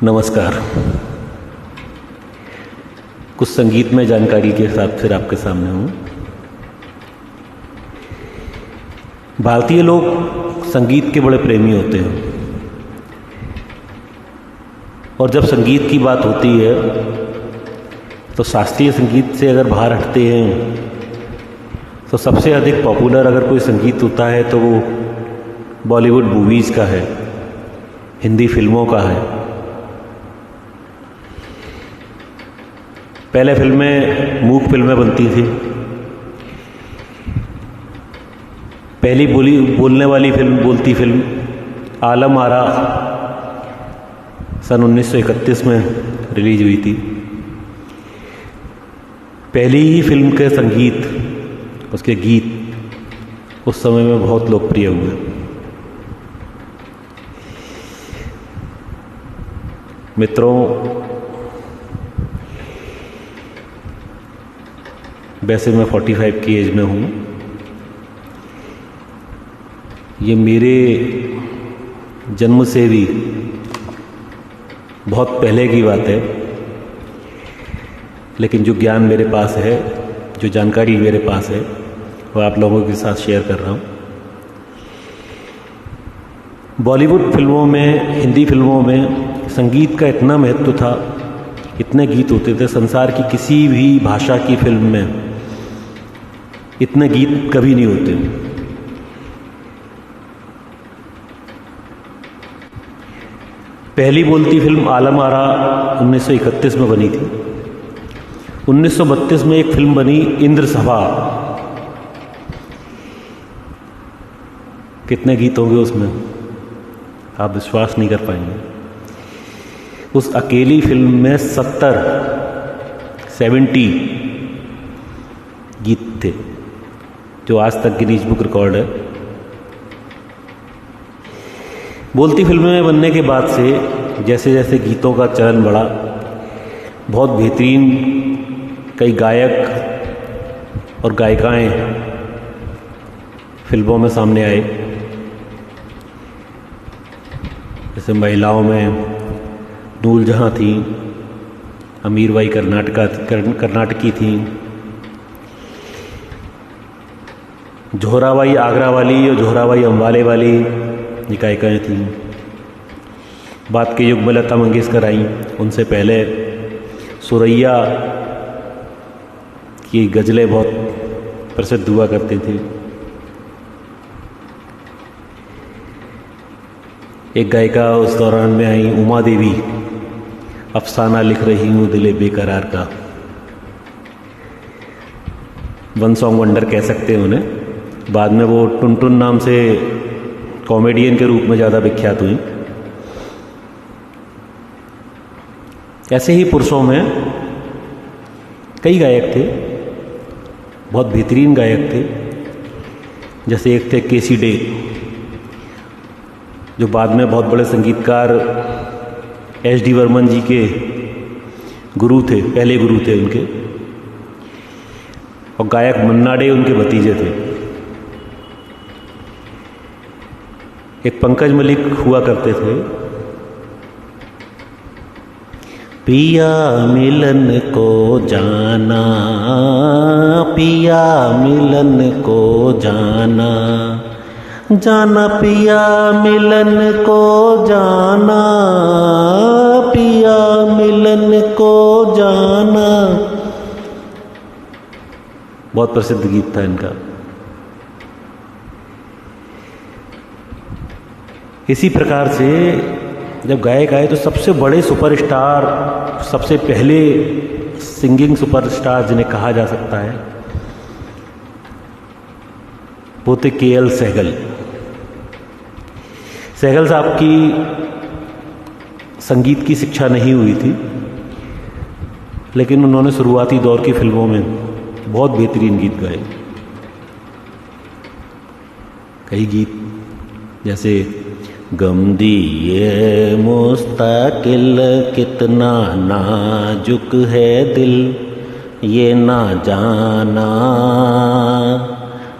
नमस्कार। कुछ संगीतमय जानकारी के साथ फिर आपके सामने हूँ। भारतीय लोग संगीत के बड़े प्रेमी होते हैं और जब संगीत की बात होती है तो शास्त्रीय संगीत से अगर बाहर हटते हैं तो सबसे अधिक पॉपुलर अगर कोई संगीत होता है तो वो बॉलीवुड मूवीज़ का है, हिंदी फिल्मों का है। पहले फिल्में मूक फिल्में बनती थी। पहली बोलने वाली फिल्म बोलती फिल्म आलम आरा सन 1931 में रिलीज हुई थी। पहली ही फिल्म के संगीत, उसके गीत उस समय में बहुत लोकप्रिय हुए। मित्रों, वैसे मैं 45 की एज में हूँ। ये मेरे जन्म से भी बहुत पहले की बात है, लेकिन जो ज्ञान मेरे पास है, जो जानकारी मेरे पास है, वो आप लोगों के साथ शेयर कर रहा हूँ। बॉलीवुड फिल्मों में, हिंदी फिल्मों में संगीत का इतना महत्व था, इतने गीत होते थे। संसार की किसी भी भाषा की फिल्म में इतने गीत कभी नहीं होते। पहली बोलती फिल्म आलम आरा 1931 में बनी थी। 1932 में एक फिल्म बनी इंद्र सभा। कितने गीत होंगे उसमें, आप विश्वास नहीं कर पाएंगे। उस अकेली फिल्म में 70 गीत थे, जो आज तक गिनीज बुक रिकॉर्ड है। बोलती फिल्में बनने के बाद से जैसे जैसे गीतों का चलन बढ़ा, बहुत बेहतरीन कई गायक और गायिकाएं फिल्मों में सामने आए। जैसे महिलाओं में नूर जहाँ थी, अमीरबाई कर्नाटकी थी, जोहराबाई आगरा वाली और जोहराबाई अम्बाले वाली गायिकाएँ थीं। बाद के युग में लता मंगेशकर आई। उनसे पहले सुरैया की गज़लें बहुत प्रसिद्ध हुआ करती थी। एक गायिका उस दौरान में आई, उमा देवी, अफसाना लिख रही हूँ दिले बेकरार का। वन सॉन्ग वंडर कह सकते हैं उन्हें। बाद में वो टुनटुन नाम से कॉमेडियन के रूप में ज़्यादा विख्यात हुई। ऐसे ही पुरुषों में कई गायक थे, बहुत बेहतरीन गायक थे। जैसे एक थे केसी डे, जो बाद में बहुत बड़े संगीतकार एच.डी. बर्मन जी के गुरु थे, पहले गुरु थे उनके। और गायक मन्ना डे उनके भतीजे थे। एक पंकज मलिक हुआ करते थे। पिया मिलन को जाना, पिया मिलन को जाना, जाना पिया मिलन को जाना, पिया मिलन को जाना। बहुत प्रसिद्ध गीत था इनका। इसी प्रकार से जब गायक आए तो सबसे बड़े सुपरस्टार, सबसे पहले सिंगिंग सुपरस्टार जिन्हें कहा जा सकता है, वो थे के.एल. सहगल। सहगल साहब की संगीत की शिक्षा नहीं हुई थी, लेकिन उन्होंने शुरुआती दौर की फिल्मों में बहुत बेहतरीन गीत गाए। कई गीत जैसे गम दिए मुस्तकिल, कितना नाजुक है दिल ये ना जाना,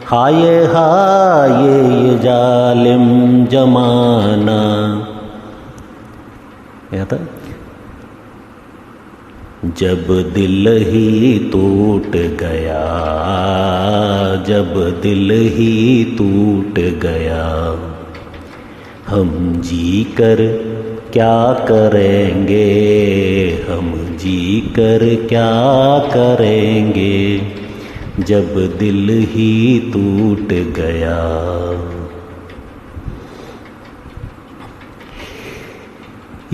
हाय हाय ये जालिम जमाना। यहाँ था, जब दिल ही टूट गया, जब दिल ही टूट गया, हम जी कर क्या करेंगे, हम जी कर क्या करेंगे, जब दिल ही टूट गया।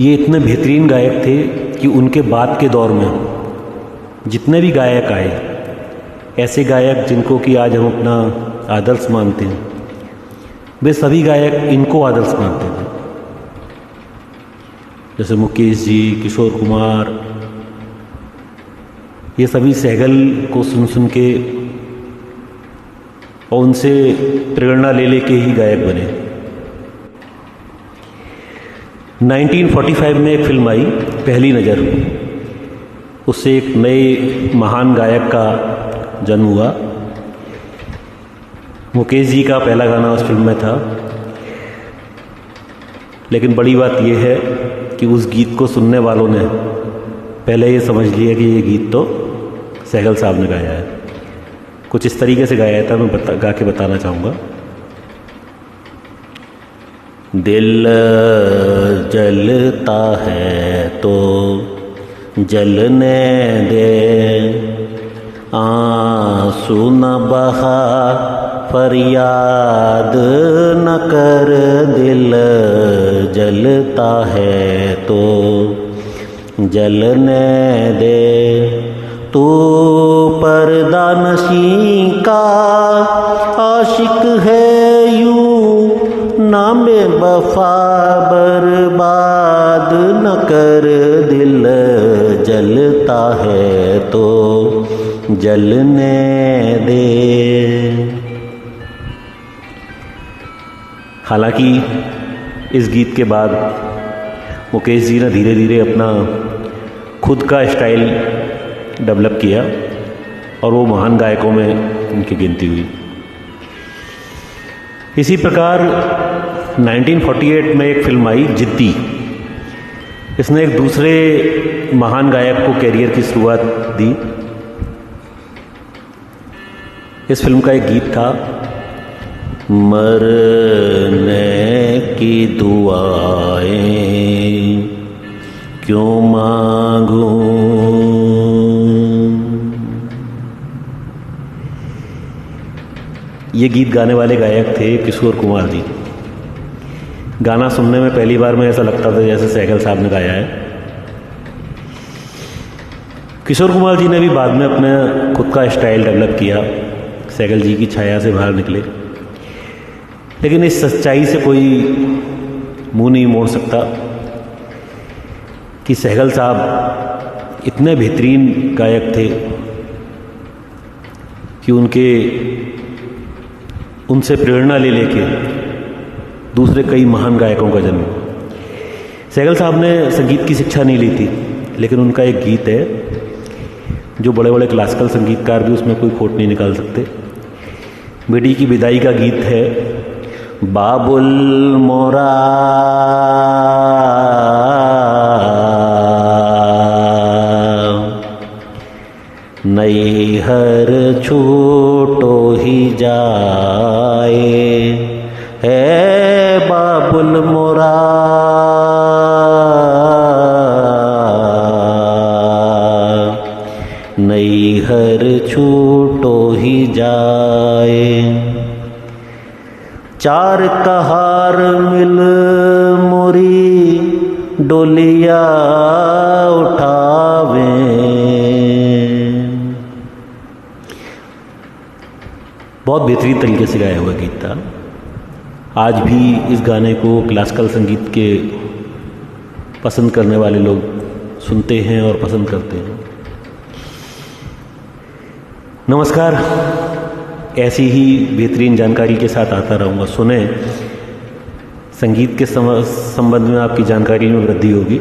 ये इतने बेहतरीन गायक थे कि उनके बाद के दौर में जितने भी गायक आए, ऐसे गायक जिनको कि आज हम अपना आदर्श मानते हैं, वे सभी गायक इनको आदर्श मानते थे। जैसे मुकेश जी, किशोर कुमार, ये सभी सहगल को सुन सुन के और उनसे प्रेरणा ले लेके ही गायक बने। 1945 में एक फिल्म आई पहली नज़र, उससे एक नए महान गायक का जन्म हुआ। मुकेश जी का पहला गाना उस फिल्म में था, लेकिन बड़ी बात यह है कि उस गीत को सुनने वालों ने पहले ये समझ लिया कि ये गीत तो सहगल साहब ने गाया है। कुछ इस तरीके से गाया था, मैं गा के बताना चाहूँगा। दिल जलता है तो जलने दे, आंसू न बहा फरियाद न कर, दिल जलता है तो जलने दे, तू पर्दा नशीं का आशिक है यूं, नामे वफा बर्बाद न कर, दिल जलता है तो जलने दे। हालांकि इस गीत के बाद मुकेश जी ने धीरे धीरे अपना खुद का स्टाइल डेवलप किया और वो महान गायकों में उनकी गिनती हुई। इसी प्रकार 1948 में एक फिल्म आई जिद्दी। इसने एक दूसरे महान गायक को कैरियर की शुरुआत दी। इस फिल्म का एक गीत था, मरने की दुआएं क्यों मांगूं, ये गीत गाने वाले गायक थे किशोर कुमार जी। गाना सुनने में पहली बार में ऐसा लगता था जैसे सहगल साहब ने गाया है। किशोर कुमार जी ने भी बाद में अपने खुद का स्टाइल डेवलप किया, सहगल जी की छाया से बाहर निकले, लेकिन इस सच्चाई से कोई मुंह नहीं मोड़ सकता कि सहगल साहब इतने बेहतरीन गायक थे कि उनसे प्रेरणा ले लेके दूसरे कई महान गायकों का जन्म। सहगल साहब ने संगीत की शिक्षा नहीं ली थी, लेकिन उनका एक गीत है जो बड़े बड़े क्लासिकल संगीतकार भी उसमें कोई खोट नहीं निकाल सकते। बेटी की विदाई का गीत है, बाबुल मोरा नैहर छूटो ही जाए, है बाबुल मोरा नैहर छूटो ही जाए, चार कहार मिल मोरी डोलिया उठावे। बहुत बेहतरीन तरीके से गाया हुआ गीत था। आज भी इस गाने को क्लासिकल संगीत के पसंद करने वाले लोग सुनते हैं और पसंद करते हैं। नमस्कार, ऐसी ही बेहतरीन जानकारी के साथ आता रहूँगा। सुने, संगीत के संबंध में आपकी जानकारी में वृद्धि होगी।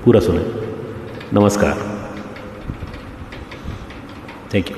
पूरा सुने। नमस्कार, थैंक यू।